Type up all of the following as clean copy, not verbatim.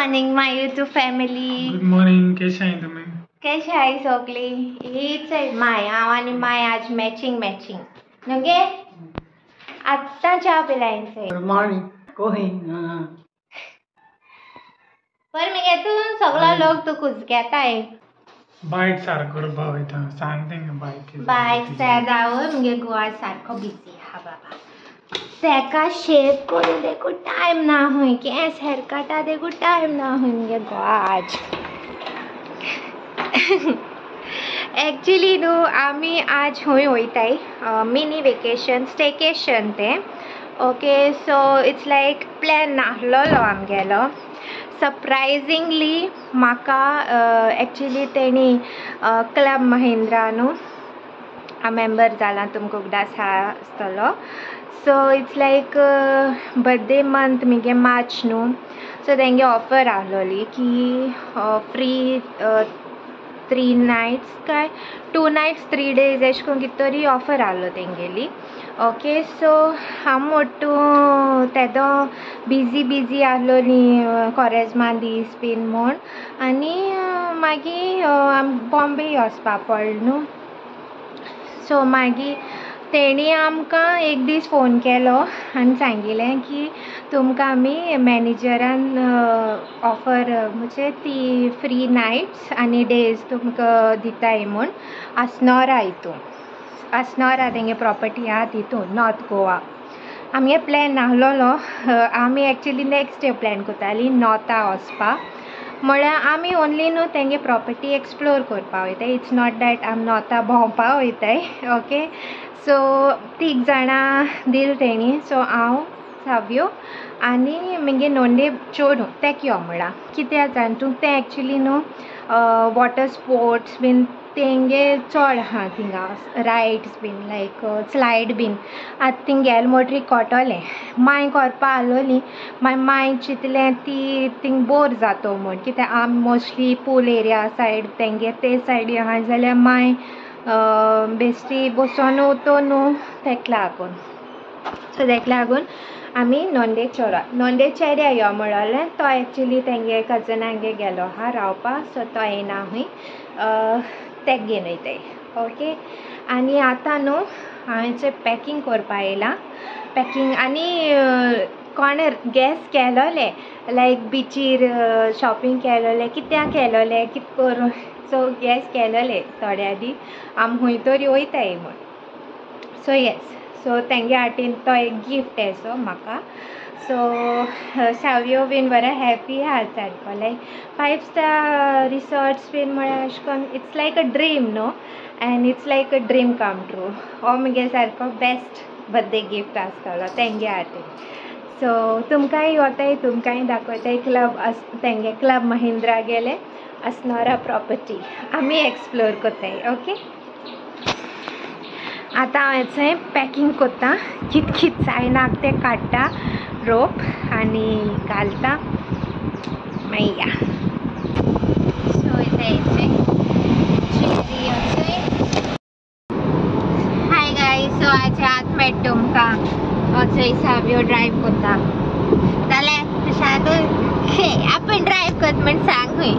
Morning my YouTube family. Good morning. कशा आहे तुम्ही? कशी आहे सगळी? हीच आहे माया आणि माय आज मॅचिंग नगे आत्ता चहा पिलायचं. Good morning. कोही पर मी घेतून सगळा लोक तू कुचक्यात आहे. बाईक सारखं भाव इथं सांगते का बाईक जावं म्हणजे गोवा सारखं बिझी हा बाबा. तेका शेव करू देखो टाइम ना हुई केस हेयर काटा देखो टाइम ना हुई मुगे गोवाज. एक्चुअली न्हू आमी आज हूंय वयताय मिनी वेकेशन स्टेकेशन ते. Okay so it's like plan नाहलोलो आमगेलो. सरप्रायझिंगली म्हाका एक्चुअली तेणी क्लब महिंद्रा न्हू आ मेंबर जाला तुमकां उगडास आसतलो. सो इट्स लायक बर्थडे मंथ मुगे मार्च न्हू. सो तेंगे ऑफर आहलोली की फ्री 3 नायट्स काय 2 नायट्स 3 डेज एश कोन्न कितें तरी ऑफर आहलो तेंगेली. ओके सो हांव मोट्टू तेदो बिजी आहलोली कॉरेजमा दीस बीन म्हूण आनी मागीर बॉम्बे वचपा पडलें न्हू. सो मागीर तेणी आमकां एक दीस फोन केलो आनी सांगिल्लें की तुमकां आमी मॅनेजरान ऑफर म्हणजे ती फ्री नायट्स आनी डेज तुमकां दिताय म्हूण आसनोरा हितून. आसनोरा तेंगे प्रॉपर्टी आहा तितून नॉर्थ गोवा. आमगे प्लॅन नाहलोलो. आमी एक्चुली नेक्स्ट डे प्लॅन कोत्ताली नॉर्था वचपा. म्हळ्यार आमी ओन्ली न्हू तेंगे प्रॉपर्टी एक्सप्लोर करपा वयताय. इट्स नॉट दॅट आमी नॉर्था भोंवपा वयताय. ओके सो 3 जाणां दिल तेणी. सो हांव साव्यो आनी मुगे नोंदे चोडू तेक यो म्हणला कित्याक जाण तूं तें एक्चुली न्हू वॉटर स्पोर्ट्स बीन तेंगे चोड आहा थिंगा रायड्स बीन लायक स्लायड बीन. आतां थिंग गेल मोटरी कोटोलें माय कोरपा आसलोली मागीर माय चिंतलें ती थिंग बोर जातो म्हूण कित्याक आमी मोस्टली पूल एरिया सायड तेंगे ते सायडी आहा जाल्यार माय बेश्टी बसोन वतो न्हू तेक लागून. सो तेक लागून आमी नोंदे चेड्या यो म्हणलें. तो एक्चुली तेंगे कजनांगे गेलो आहा रावपा. सो तो येना हूंय तेक घेवन वयताय. ओके आनी आतां न्हू हांवें पॅकींग करपा येयलां. पॅकींग आनी कोणें गॅस केलोलें लायक बिचीर शॉपिंग केलोलें कित्याक केलोलें कितें करूं. सो गॅस केलोलें थोड्या दी आमी हूंय तरी वयताय म्हूण. सो येस सो तेंगे हातीन तो एक गिफ्ट एसो म्हाका. सो सावयो बीन बरें हॅपी आहा सारको लायक 5 स्टार रिसॉर्ट्स बीन म्हळ्यार अशें करून इट्स लायक अ ड्रीम न्हू and it's like a dream come true. हो मुगे सारको बेस्ट बर्थडे गिफ्ट आसतलो तेंगे हातीन. सो तुमकांय वताय तुमकांय दाखयताय क्लब तेंगे क्लब महिंद्रा गेले आसनोरा प्रॉपर्टी आमी एक्सप्लोर कोत्ताय. ओके आतां हांव हेचें पॅकींग कोत्ता कित जायनाक तें काडटा रोप आनी घालता मागीर या. सो हेचें हाय गायज. सो आजचे आत मेट तुमकां चोय सावयो ड्रायव्ह कोत्ता जाल्यार तशें आपण ड्रायव्ह करत म्हण सांग हूंय.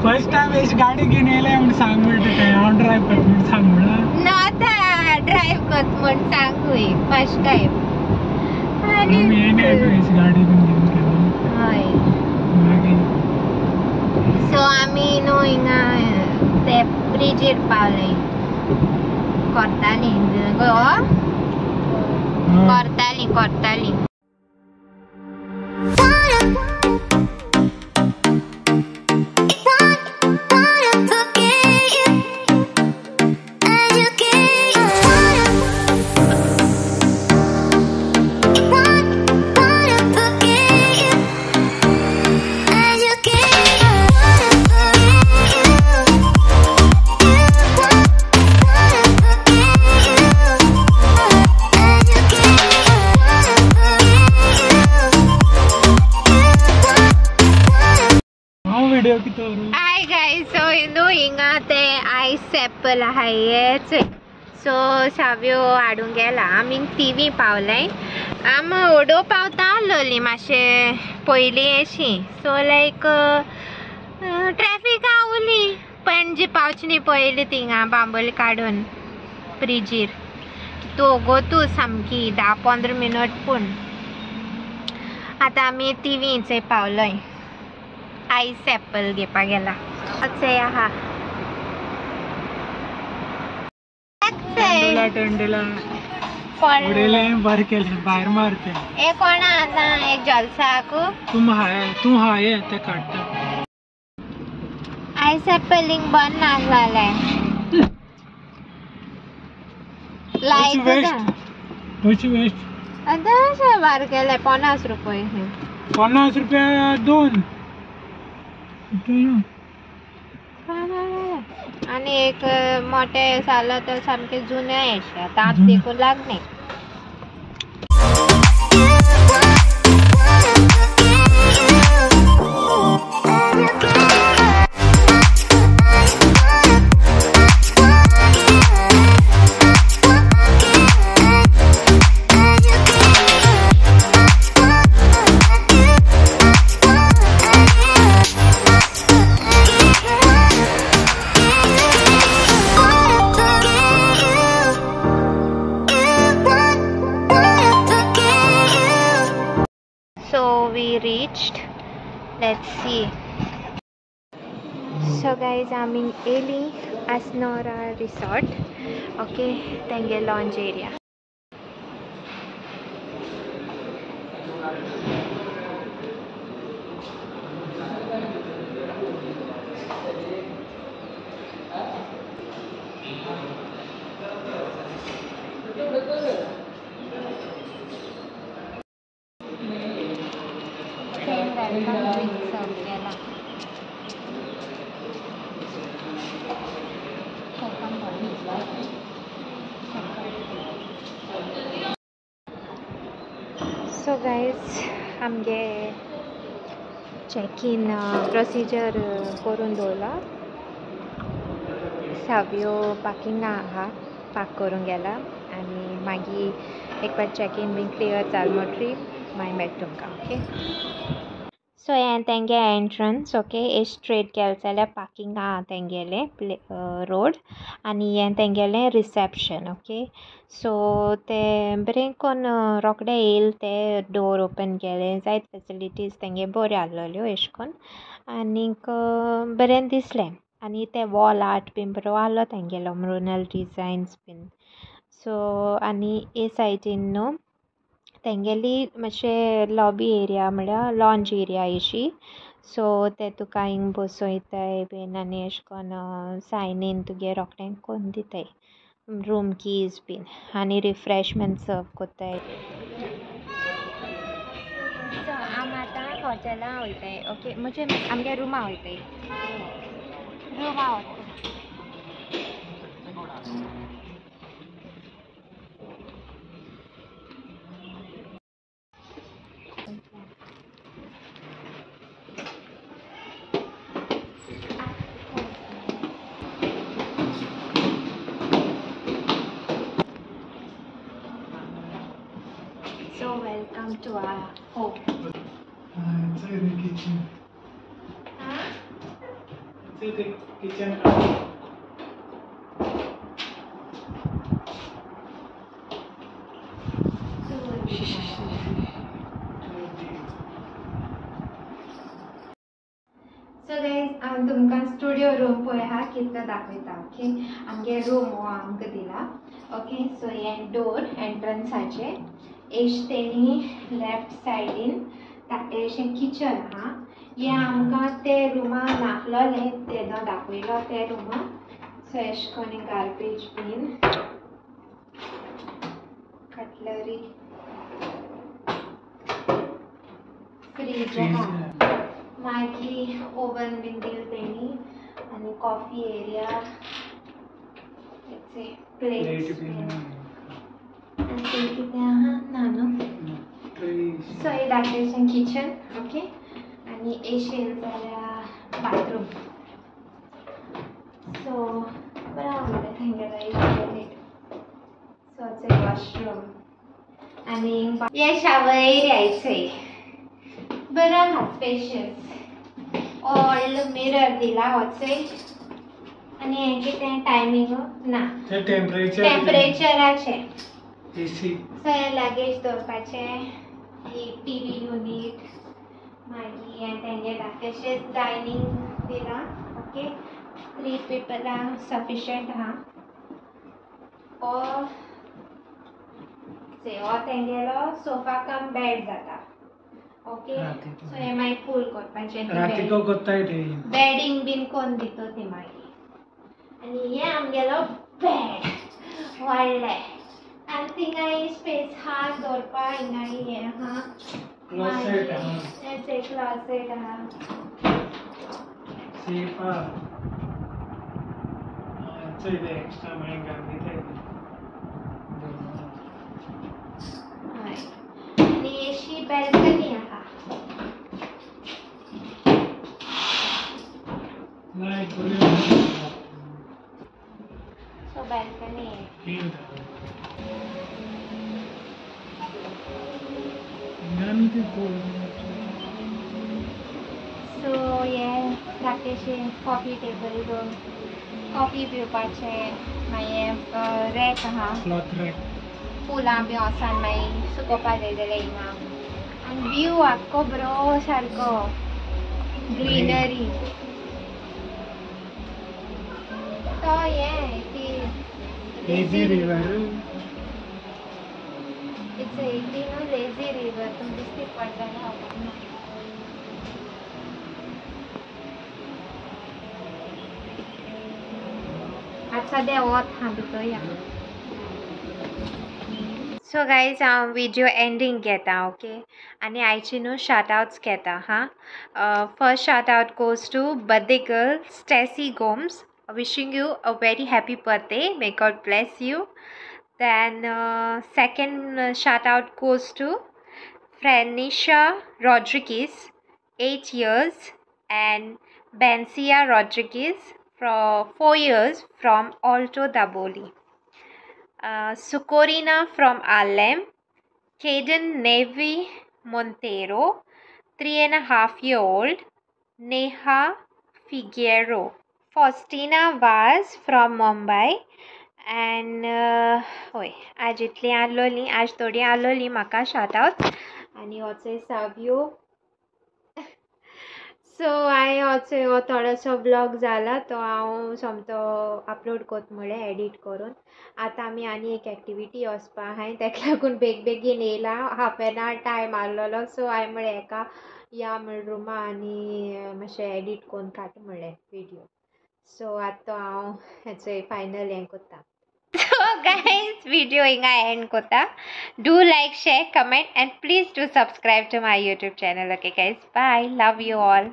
फर्स्ट टाइम एश गाडी घेऊन येयलें म्हण सांग म्हणटा तें हांव ड्रायव्ह करता म्हण सांग म्हणला. नॉर्था ड्रायव्ह करत म्हण सांग हूंय फर्स्ट टाइम. आनी येयलें एश गाडी बीन घेवन केलो. हय मागीर सो आमी न्हू हिंगा ते ब्रिजीर पावले कोर्तालीं कोर्तालीं. Hi guys. सो हिंगा ते आयस एप्पल आहाय चोय सो साव्यो हाडूंक गेला आमी TV पावलें आम ओडो पावता आसलोलीं मातशें पयलीं अशीं सो लायक ट्रॅफिक आसली पणजे पावचे पयलीं थिंगा बांबोली काडून ब्रिजीर दोगोतू सामकी 10-15 मिनट पूण आतां आमी थिवींचे पावलोय आयस एप्पल घेवपाक गेला अशें आहा टेंडेला उडयलें बरें केलें भायर मारते हे कोणा आतां एक जलसाकू तूं हाय ते काडटा आयस एप्पलिंग बंद नासलें लायक वेस्ट आतां अशें भार केलें 50 रुपये 50 रुपया 2 आनी एक मोठे जालो तर सामके जुने अशे दांत देखून लागले reached. Let's see. So guys, I'm in Eli Asnora Resort. Okay, tenge lounge area. So guys, आमगे चेक इन प्रोसिजर करून दवरला साव्यो पार्किंगा आहा पार्क करूंक गेला आनी मागीर एक बार चेक इन बीन क्लियर जाल म्हणटरी मागीर मेळटा तुमकां ओके सो हें तेंगे एंट्रन्स ओके हे स्ट्रेट गेले जाल्यार पार्किंग आहा तेंगेले रोड आनी हें तेंगेलें रिसेप्शन ओके सो ते बरें कोन्न रोखडे येयले ते डोर ओपन केले जायत फेसिलिटीज तेंगे बऱ्यो आहलोल्यो एशे कोन्न आनीक बरें दिसलें आनी ते वॉल आर्ट बीन बरो आहलो तेंगेलो म्युरल डिजायन्स बीन सो आनी हे सायडीन न्हू तेंगेली मातशें लॉबी एरिया म्हळ्यार लॉन्ज एरिया अशी सो ते तुका हिंग बसोयताय बीन आनी एशे कोन्न सायन इन तुगे रोखडें कोन्न दिताय रूम कीज बीन आनी रिफ्रेशमेंट सर्व कोत्ताय सो आम आतां हॉटेलां वयताय ओके म्हणजे आमगे रुमा वयताय रुमा वयताय So welcome to our home. Inside the kitchen. Inside the kitchen. So guys, तुमकां स्टुडियो रूम पळय हा कितलो दाखयता ओके आमगे रूम हो आमकां दिला ओके सो हें डोर एंट्रन्साचे एश तेणी लेफ्ट सायडीन धाकटें अशें किचन आहा हें आमकां ते रुमा नासलोलें तेन्ना दाखयलो ते रुमा सो एशे कोन्न गार्बेज बीन कटलरी फ्रीज आहा मागीर ओवन बीन दिल तेणी आनी कॉफी एरिया प्लेट्स बीन आनी कितें आहा ना न्हू सो हे धाकटेशें किचन ओके आनी एशेन जाल्यार बाथरूम सो बरो आहलो तेंगेलो वॉशरूम आणि हे शावर यायचंय बरं हा स्पेशियस ऑल मिरर दिला होचंय आणि हेंचे तें टायमिंग ना टेम्परेचराचे एसी सो हे लगेज दवरपाचे एक टीवी युनिट मागीर तेंगे धाकटेशें डायनींग दिला ओके 3 पिपलां सफिशियंट आहा और हो तेंगेलो सोफा कम बेड जाता ओके सो हे मागीर फूल करपाचें बेडिंग बीन कोण दितो ती मागीर आनी हे आमगेलो बेड व्हडलें आनी थिंगाय स्पेस हा दवरपा हिंगाय हे आहा क्लोसेट आहा सेफा चोय एक्स्ट्रा मागीर घालून आनी अशी बॅल्कनी आहा सो बॅल्कनी सो हे धाकटेशें कॉफी टेबल घेवन कॉफी पिवपाचें मागीर रॅक आहा फुलां बी वोसान मागीर सुकोवपा जाय जाल्यार हिंगा आनी व्यू आख्खो बरो सारको ग्रीनरी तो हे ती lazy river it's lazy river तुम दिसती पडलेलो हांव आतां सद्या वत हा भितर या सो गायज हांव विडियो एंडींग घेता ओके आनी आयची न्हू शाउट आउट्स घेता हां first shout out goes to birthday girl Stacey Gomes wishing you a very happy birthday, may God bless you. Then second shout out goes to Franisha Rodriguez 8 years and Bencia Rodriguez for 4 years from Alto Daboli. Sukorina from Alem, Caden Nevi Montero 3.5-year-old, Neha Figuero, Faustina Vaz from Mumbai and होय आज इतली आसलोली आज थोडी आसलोली म्हाका shout out आनी होचो साव्यो सो हांवें होचो थोडोसो blog जाला तो हांव सोमतो अपलोड कोत म्हळें एडीट करून आतां आमी आनी एक एक्टिविटी वचपा आहाय ताका लागून बेगीन येयला हाफ एन आवर टायम आसलोलो सो हांवें म्हळें एका या म्हण रुमा आनी मातशें एडीट कोन्न काड म्हळें विडियो सो आतां हांव हेचो फायनल हें कोत्ता So guys, video inga end kota. Do like, share, comment and please do subscribe to my YouTube channel. Okay guys, bye. Love you all.